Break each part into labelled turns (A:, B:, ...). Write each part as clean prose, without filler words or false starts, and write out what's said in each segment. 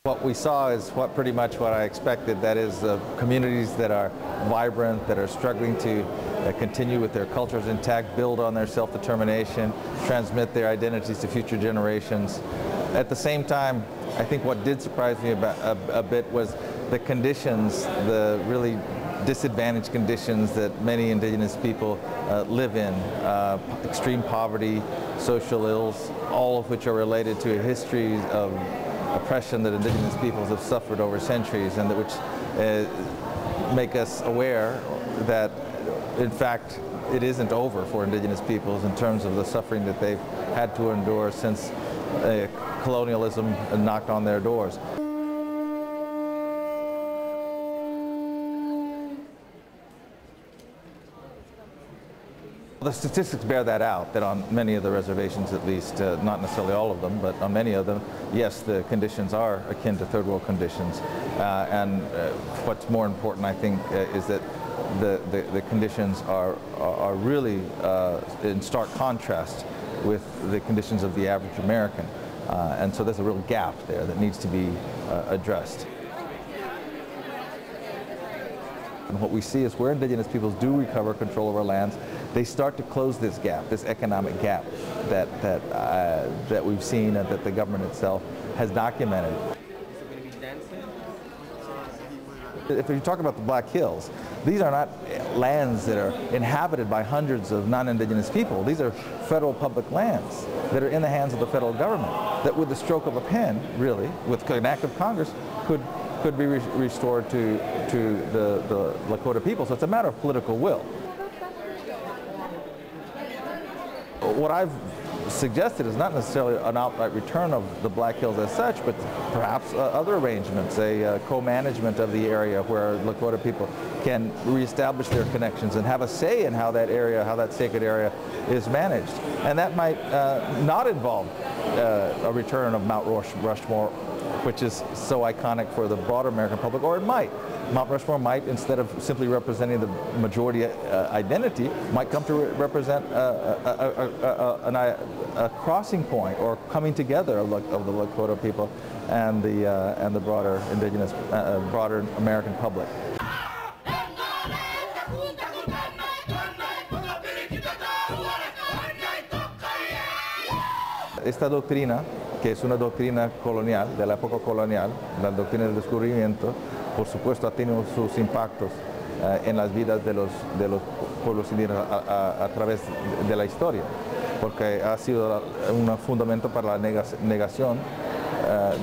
A: What we saw is pretty much what I expected. That is, communities that are vibrant, that are struggling to continue with their cultures intact, build on their self-determination, transmit their identities to future generations. At the same time, I think what did surprise me a bit was the conditions, the really disadvantaged conditions that many indigenous people live in. Extreme poverty, social ills, all of which are related to a history of oppression that indigenous peoples have suffered over centuries, and that which make us aware that, in fact, it isn't over for indigenous peoples in terms of the suffering that they've had to endure since colonialism knocked on their doors. The statistics bear that out, that on many of the reservations at least, not necessarily all of them, but on many of them, yes, the conditions are akin to third world conditions. And what's more important, I think, is that the conditions are really in stark contrast with the conditions of the average American. And so there's a real gap there that needs to be addressed. And what we see is where indigenous peoples do recover control of our lands, they start to close this gap, this economic gap that we've seen and that the government itself has documented. If you talk about the Black Hills, these are not lands that are inhabited by hundreds of non-indigenous people. These are federal public lands that are in the hands of the federal government, that with the stroke of a pen, really, with an act of Congress, could be restored to the Lakota people. So it's a matter of political will. What I've suggested is not necessarily an outright return of the Black Hills as such, but perhaps other arrangements, a co-management of the area where Lakota people can reestablish their connections and have a say in how that area, how that sacred area is managed. And that might not involve a return of Mount Rushmore, which is so iconic for the broader American public, or it might. Mount Rushmore might, instead of simply representing the majority identity, might come to represent a crossing point or coming together of the Lakota people and the broader indigenous, broader American public. Esta doctrina, que es una doctrina colonial, de la época colonial, la doctrina del descubrimiento, por supuesto ha tenido sus impactos en las vidas de los pueblos indígenas a través de la historia, porque ha sido un fundamento para la negación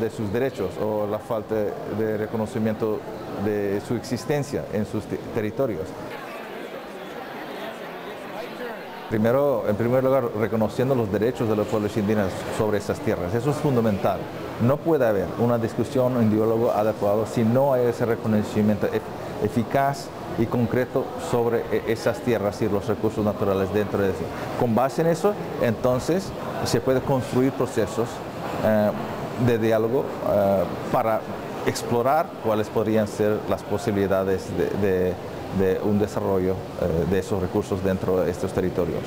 A: de sus derechos o la falta de reconocimiento de su existencia en sus territorios. Primero, en primer lugar, reconociendo los derechos de los pueblos indígenas sobre esas tierras. Eso es fundamental. No puede haber una discusión o un diálogo adecuado si no hay ese reconocimiento eficaz y concreto sobre esas tierras y los recursos naturales dentro de eso. Con base en eso, entonces, se puede construir procesos de diálogo para explorar cuáles podrían ser las posibilidades de un desarrollo de esos recursos dentro de estos territorios.